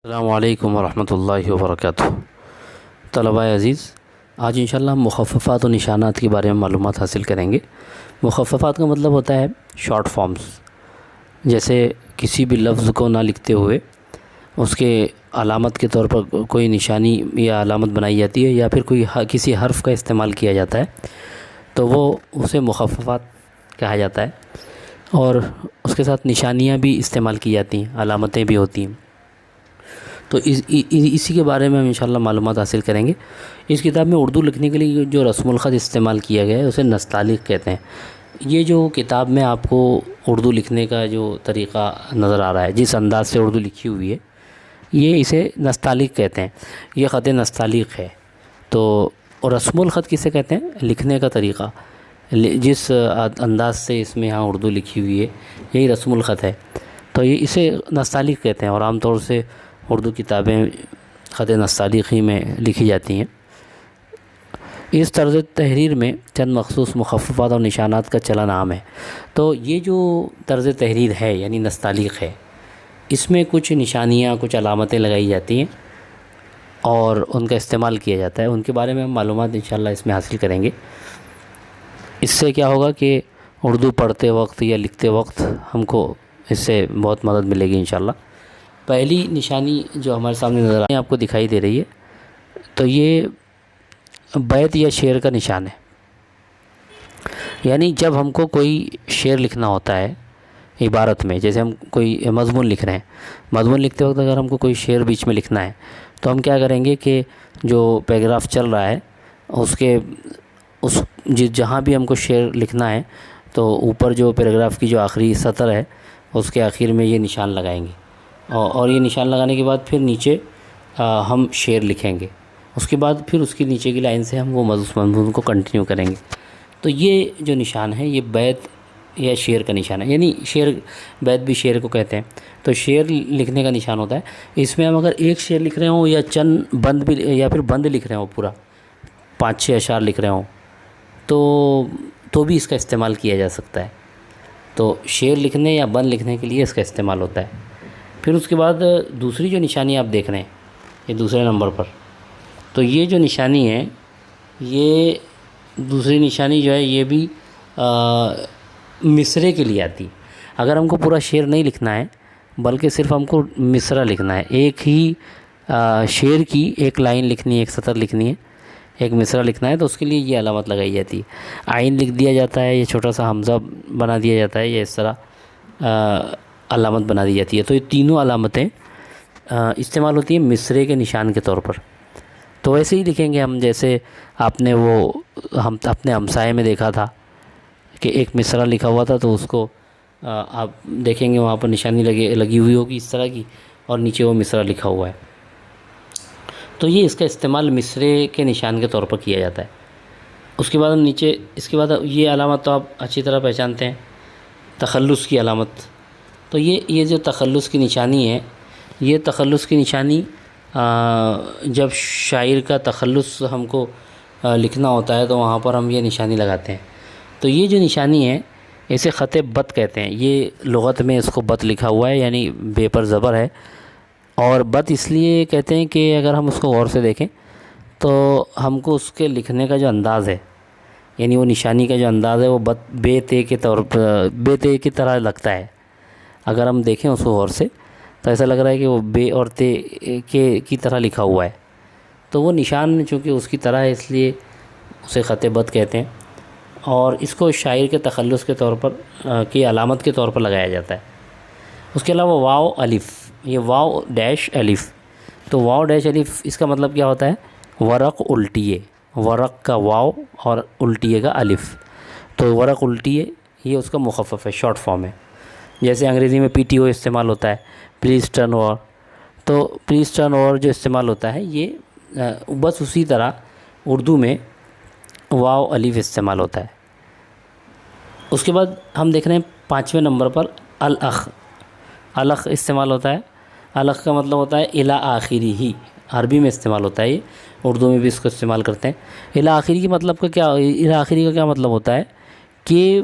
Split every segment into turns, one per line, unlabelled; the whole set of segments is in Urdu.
السلام علیکم ورحمۃ اللہ وبرکاتہ۔ طلباء عزیز، آج انشاءاللہ ہم مخففات و نشانات کے بارے میں معلومات حاصل کریں گے۔ مخففات کا مطلب ہوتا ہے شارٹ فارمز، جیسے کسی بھی لفظ کو نہ لکھتے ہوئے اس کے علامت کے طور پر کوئی نشانی یا علامت بنائی جاتی ہے، یا پھر کسی حرف کا استعمال کیا جاتا ہے تو وہ اسے مخففات کہا جاتا ہے، اور اس کے ساتھ نشانیاں بھی استعمال کی جاتی ہیں، علامتیں بھی ہوتی ہیں۔ تو اسی کے بارے میں ہم انشاءاللہ معلومات حاصل کریں گے۔ اس کتاب میں اردو لکھنے کے لیے جو رسم الخط استعمال کیا گیا ہے اسے نستعلیق کہتے ہیں۔ یہ جو کتاب میں آپ کو اردو لکھنے کا جو طریقہ نظر آ رہا ہے، جس انداز سے اردو لکھی ہوئی ہے، یہ اسے نستعلیق کہتے ہیں۔ یہ خط نستعلیق ہے۔ تو رسم الخط کسے کہتے ہیں؟ لکھنے کا طریقہ، جس انداز سے اس میں یہاں اردو لکھی ہوئی ہے، یہی رسم الخط ہے۔ تو یہ اسے نستعلیق کہتے ہیں، اور عام طور سے اردو کتابیں خط نستعلیق ہی میں لکھی جاتی ہیں۔ اس طرز تحریر میں چند مخصوص مخففات اور نشانات کا چلن عام ہے۔ تو یہ جو طرز تحریر ہے، یعنی نستعلیق ہے، اس میں کچھ نشانیاں، کچھ علامتیں لگائی جاتی ہیں اور ان کا استعمال کیا جاتا ہے۔ ان کے بارے میں ہم معلومات انشاءاللہ اس میں حاصل کریں گے۔ اس سے کیا ہوگا کہ اردو پڑھتے وقت یا لکھتے وقت ہم کو اس سے بہت مدد ملے گی انشاءاللہ۔ پہلی نشانی جو ہمارے سامنے نظر آ رہی ہے، آپ کو دکھائی دے رہی ہے، تو یہ بیت یا شعر کا نشان ہے۔ یعنی جب ہم کو کوئی شعر لکھنا ہوتا ہے عبارت میں، جیسے ہم کوئی مضمون لکھ رہے ہیں، مضمون لکھتے وقت اگر ہم کو کوئی شعر بیچ میں لکھنا ہے تو ہم کیا کریں گے کہ جو پیراگراف چل رہا ہے جہاں بھی ہم کو شعر لکھنا ہے، تو اوپر جو پیراگراف کی جو آخری سطر ہے اس کے آخر میں یہ نشان لگائیں گے، اور یہ نشان لگانے کے بعد پھر نیچے ہم شعر لکھیں گے۔ اس کے بعد پھر اس کی نیچے کی لائن سے ہم وہ مضمون کو کنٹینیو کریں گے۔ تو یہ جو نشان ہے، یہ بیت یا شعر کا نشان ہے۔ یعنی بیت بھی شعر کو کہتے ہیں، تو شعر لکھنے کا نشان ہوتا ہے۔ اس میں ہم اگر ایک شعر لکھ رہے ہوں یا چند بند بھی، یا پھر بند لکھ رہے ہوں، پورا 5-6 اشعار لکھ رہے ہوں، تو بھی اس کا استعمال کیا جا سکتا ہے۔ تو شعر لکھنے یا بند لکھنے کے لیے اس کا استعمال ہوتا ہے۔ پھر اس کے بعد دوسری جو نشانی آپ دیکھ رہے ہیں، یہ دوسرے نمبر پر، تو یہ جو نشانی ہے، یہ دوسری نشانی جو ہے، یہ بھی مصرعے کے لیے آتی۔ اگر ہم کو پورا شعر نہیں لکھنا ہے بلکہ صرف ہم کو مصرع لکھنا ہے، ایک ہی شعر کی ایک لائن لکھنی ہے، ایک سطر لکھنی ہے، ایک مصرع لکھنا ہے، تو اس کے لیے یہ علامت لگائی جاتی ہے۔ عین لکھ دیا جاتا ہے، یہ چھوٹا سا حمزہ بنا دیا جاتا ہے، یہ اس طرح علامت بنا دی جاتی ہے۔ تو یہ تینوں علامتیں استعمال ہوتی ہیں مصرعے کے نشان کے طور پر۔ تو ویسے ہی لکھیں گے ہم، جیسے آپ نے ہم اپنے ہمسائے میں دیکھا تھا کہ ایک مصرع لکھا ہوا تھا، تو اس کو آپ دیکھیں گے وہاں پر نشانی لگی ہوئی ہوگی اس طرح کی، اور نیچے وہ مصرع لکھا ہوا ہے۔ تو یہ اس کا استعمال مصرعے کے نشان کے طور پر کیا جاتا ہے۔ اس کے بعد ہم نیچے، اس کے بعد یہ علامت تو آپ اچھی طرح پہچانتے ہیں، تخلص کی علامت۔ تو یہ جو تخلص کی نشانی ہے، یہ تخلص کی نشانی جب شاعر کا تخلص ہم کو لکھنا ہوتا ہے تو وہاں پر ہم یہ نشانی لگاتے ہیں۔ تو یہ جو نشانی ہے، اسے خط بط کہتے ہیں۔ یہ لغت میں اس کو بط لکھا ہوا ہے، یعنی بے پر زبر ہے۔ اور بط اس لیے کہتے ہیں کہ اگر ہم اس کو غور سے دیکھیں تو ہم کو اس کے لکھنے کا جو انداز ہے، یعنی وہ نشانی کا جو انداز ہے، وہ بے تے کے طور پر، بے تے کی طرح لگتا ہے۔ اگر ہم دیکھیں اس کو غور سے تو ایسا لگ رہا ہے کہ وہ بے اور تے کی طرح لکھا ہوا ہے۔ تو وہ نشان چونکہ اس کی طرح ہے، اس لیے اسے خط بط کہتے ہیں، اور اس کو شاعر کے تخلص کے طور پر کی علامت کے طور پر لگایا جاتا ہے۔ اس کے علاوہ واو الف، یہ واو ڈیش الف، تو واو ڈیش الف اس کا مطلب کیا ہوتا ہے؟ ورق الٹیے، ورق کا واو اور الٹیے کا الف، تو ورق الٹیے یہ اس کا مخفف ہے، شارٹ فارم ہے۔ جیسے انگریزی میں PTO استعمال ہوتا ہے، پلیز ٹرن اوور، تو پلیز ٹرن اوور جو استعمال ہوتا ہے، یہ بس اسی طرح اردو میں واو الف استعمال ہوتا ہے۔ اس کے بعد ہم دیکھ رہے ہیں 5ویں نمبر پر الاخ، الاخ استعمال ہوتا ہے۔ الاخ کا مطلب ہوتا ہے الی آخری ہی، عربی میں استعمال ہوتا ہے، یہ اردو میں بھی اس کو استعمال کرتے ہیں۔ الی آخری کی مطلب کا کیا، الی آخری کا کیا مطلب ہوتا ہے کہ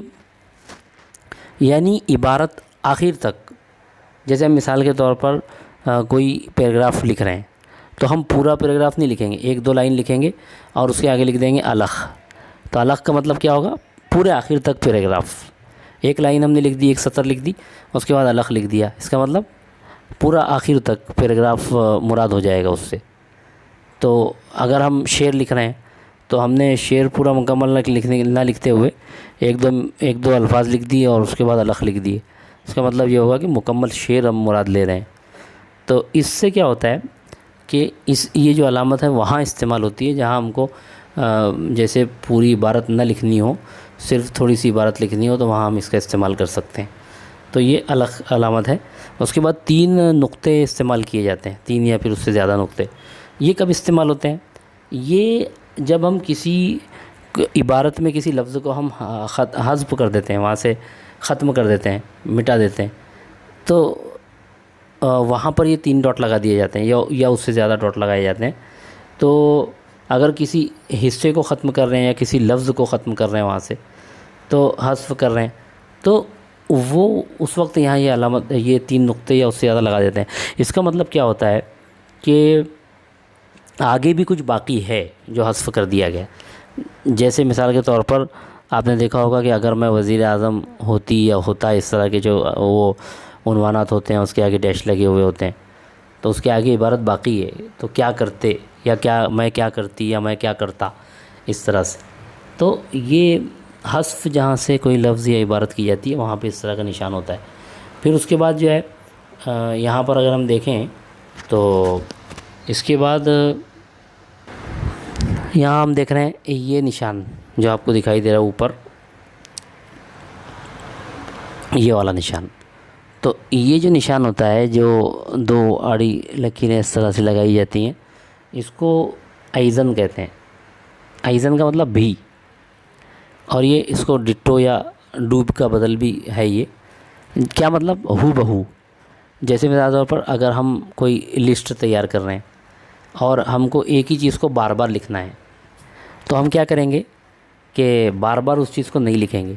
یعنی عبارت آخر تک، جیسے مثال کے طور پر کوئی پیراگراف لکھ رہے ہیں تو ہم پورا پیراگراف نہیں لکھیں گے، 1-2 لائن لکھیں گے اور اس کے آگے لکھ دیں گے الخ۔ تو الخ کا مطلب کیا ہوگا؟ پورے آخر تک پیراگراف، 1 لائن ہم نے لکھ دی، 1 سطر لکھ دی، اس کے بعد الخ لکھ دیا، اس کا مطلب پورا آخر تک پیراگراف مراد ہو جائے گا اس سے۔ تو اگر ہم شعر لکھ رہے ہیں تو ہم نے شعر پورا مکمل نہ لکھتے ہوئے 1-2 الفاظ لکھ دیے اور اس کے بعد الخ لکھ دیے، اس کا مطلب یہ ہوگا کہ مکمل شعر ہم مراد لے رہے ہیں۔ تو اس سے کیا ہوتا ہے کہ یہ جو علامت ہے وہاں استعمال ہوتی ہے جہاں ہم کو جیسے پوری عبارت نہ لکھنی ہو، صرف تھوڑی سی عبارت لکھنی ہو، تو وہاں ہم اس کا استعمال کر سکتے ہیں۔ تو یہ الخ علامت ہے۔ اس کے بعد 3 نقطے استعمال کیے جاتے ہیں، 3 یا پھر اس سے زیادہ نقطے۔ یہ کب استعمال ہوتے ہیں؟ یہ جب ہم کسی عبارت میں کسی لفظ کو ہم حذف کر دیتے ہیں، وہاں سے ختم کر دیتے ہیں، مٹا دیتے ہیں، تو وہاں پر یہ 3 ڈاٹ لگا دیے جاتے ہیں یا اس سے زیادہ ڈاٹ لگائے جاتے ہیں۔ تو اگر کسی حصے کو ختم کر رہے ہیں یا کسی لفظ کو ختم کر رہے ہیں وہاں سے، تو حذف کر رہے ہیں، تو وہ اس وقت یہاں یہ علامت، یہ 3 نقطے یا اس سے زیادہ لگا دیتے ہیں۔ اس کا مطلب کیا ہوتا ہے کہ آگے بھی کچھ باقی ہے جو حذف کر دیا گیا۔ جیسے مثال کے طور پر آپ نے دیکھا ہوگا کہ اگر میں وزیر اعظم ہوتی یا ہوتا، اس طرح کے جو وہ عنوانات ہوتے ہیں اس کے آگے ڈیش لگے ہوئے ہوتے ہیں، تو اس کے آگے عبارت باقی ہے، تو کیا کرتے یا میں کیا کرتی یا میں کیا کرتا، اس طرح سے۔ تو یہ حذف جہاں سے کوئی لفظ یا عبارت کی جاتی ہے وہاں پہ اس طرح کا نشان ہوتا ہے۔ پھر اس کے بعد جو ہے یہاں پر اگر ہم دیکھیں تو اس کے بعد یہاں ہم دیکھ رہے ہیں یہ نشان جو آپ کو دکھائی دے رہا ہے اوپر، یہ والا نشان۔ تو یہ جو نشان ہوتا ہے، جو 2 آڑی لکیریں اس طرح سے لگائی جاتی ہیں، اس کو ایزن کہتے ہیں۔ ایزن کا مطلب بھی، اور یہ اس کو ڈٹو یا ڈوب کا بدل بھی ہے۔ یہ کیا مطلب؟ ہو بہو۔ جیسے مثال طور پر اگر ہم کوئی لسٹ تیار کر رہے ہیں اور ہم کو ایک ہی چیز کو بار بار لکھنا ہے، تو ہم کیا کریں گے کہ بار بار اس چیز کو نہیں لکھیں گے،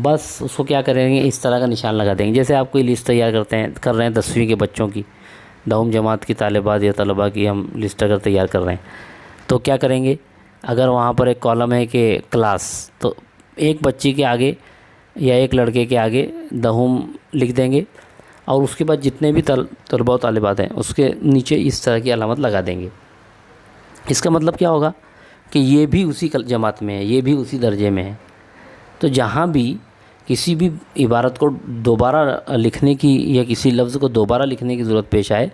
بس اس کو کیا کریں گے، اس طرح کا نشان لگا دیں گے۔ جیسے آپ کوئی لسٹ تیار کر رہے ہیں 10ویں کے بچوں کی، 10ویں جماعت کی طالبات یا طلباء کی ہم لسٹ اگر تیار کر رہے ہیں، تو کیا کریں گے، اگر وہاں پر ایک کالم ہے کہ کلاس، تو ایک بچی کے آگے یا ایک لڑکے کے آگے 10 لکھ دیں گے، اور اس کے بعد جتنے بھی طلباء و طالبات ہیں اس کے نیچے اس طرح کی علامت لگا دیں گے۔ اس کا مطلب کیا ہوگا کہ یہ بھی اسی جماعت میں ہے، یہ بھی اسی درجے میں ہے۔ تو جہاں بھی کسی بھی عبارت کو دوبارہ لکھنے کی یا کسی لفظ کو دوبارہ لکھنے کی ضرورت پیش آئے،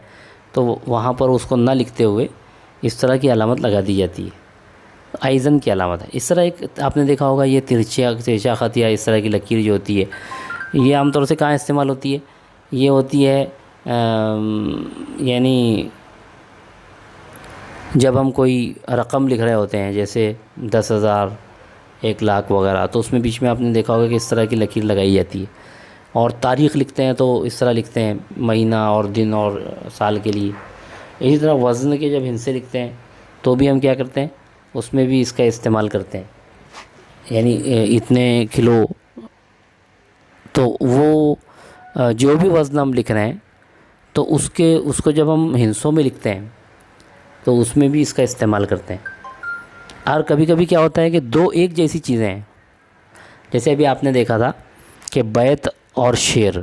تو وہاں پر اس کو نہ لکھتے ہوئے اس طرح کی علامت لگا دی جاتی ہے، ایزن کی علامت ہے۔ اس طرح ایک آپ نے دیکھا ہوگا یہ ترچھا خط یا اس طرح کی لکیر جو ہوتی ہے، یہ عام طور سے کہاں استعمال ہوتی ہے؟ یہ ہوتی ہے یعنی جب ہم کوئی رقم لکھ رہے ہوتے ہیں، جیسے 10,000، 1,00,000 وغیرہ، تو اس میں بیچ میں آپ نے دیکھا ہوگا کہ اس طرح کی لکیر لگائی جاتی ہے۔ اور تاریخ لکھتے ہیں تو اس طرح لکھتے ہیں، مہینہ اور دن اور سال کے لیے۔ اسی طرح وزن کے جب ہندسے لکھتے ہیں تو بھی ہم کیا کرتے ہیں، اس میں بھی اس کا استعمال کرتے ہیں، یعنی اتنے کلو۔ تو وہ جو بھی وزن ہم لکھ رہے ہیں تو اس کو جب ہم ہندسوں میں لکھتے ہیں تو اس میں بھی اس کا استعمال کرتے ہیں۔ اور کبھی کبھی کیا ہوتا ہے کہ 2 ایک جیسی چیزیں ہیں، جیسے ابھی آپ نے دیکھا تھا کہ بیت اور شعر،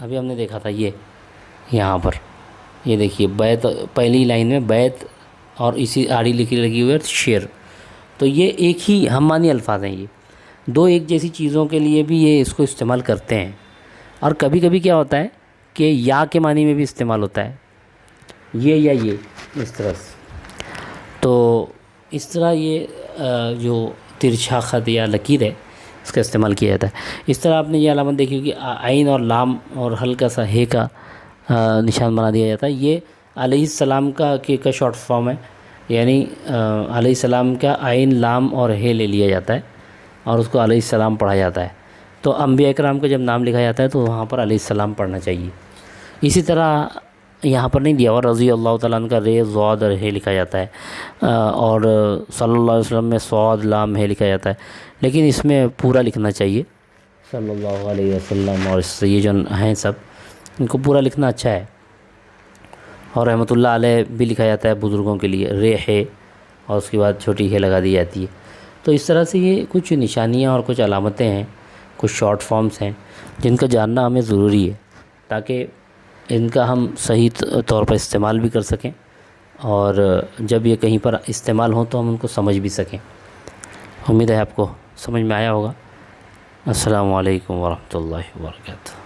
ابھی ہم نے دیکھا تھا یہ یہاں پر، یہ دیکھیے بیت، پہلی لائن میں بیت اور اسی آڑی لگی ہوئی ہے شعر، تو یہ ایک ہی ہم معنی الفاظ ہیں۔ یہ 2 ایک جیسی چیزوں کے لیے بھی یہ اس کو استعمال کرتے ہیں۔ اور کبھی کبھی کیا ہوتا ہے کہ یا کے معنی میں بھی استعمال ہوتا ہے، یہ یا یہ، اس طرح سے۔ تو اس طرح یہ جو ترچھا خط یا لکیر ہے اس کا استعمال کیا جاتا ہے۔ اس طرح آپ نے یہ علامت دیکھی ہوگی، عین اور لام اور ہلکا سا ہے کا نشان بنا دیا جاتا ہے۔ یہ علیہ السلام کا شارٹ فارم ہے، یعنی علیہ السلام کا عین، لام اور ہے لے لیا جاتا ہے اور اس کو علیہ السلام پڑھا جاتا ہے۔ تو انبیاء اکرام کا جب نام لکھا جاتا ہے تو وہاں پر علیہ السلام پڑھنا چاہیے۔ اسی طرح یہاں پر نہیں دیا، اور رضی اللہ تعالیٰ عنہ کا رے، ضاد اور ہے لکھا جاتا ہے، اور صلی اللہ علیہ وسلم میں صاد، لام، ہے لکھا جاتا ہے، لیکن اس میں پورا لکھنا چاہیے صلی اللہ علیہ وسلم، اور یہ جو ہیں سب ان کو پورا لکھنا اچھا ہے۔ اور رحمۃ اللہ علیہ بھی لکھا جاتا ہے بزرگوں کے لیے، رے ہے اور اس کے بعد چھوٹی ہے لگا دی جاتی ہے۔ تو اس طرح سے یہ کچھ نشانیاں اور کچھ علامتیں ہیں، کچھ شارٹ فارمز ہیں جن کا جاننا ہمیں ضروری ہے، تاکہ ان کا ہم صحیح طور پر استعمال بھی کر سکیں، اور جب یہ کہیں پر استعمال ہوں تو ہم ان کو سمجھ بھی سکیں۔ امید ہے آپ کو سمجھ میں آیا ہوگا۔ السلام علیکم ورحمۃ اللہ وبرکاتہ۔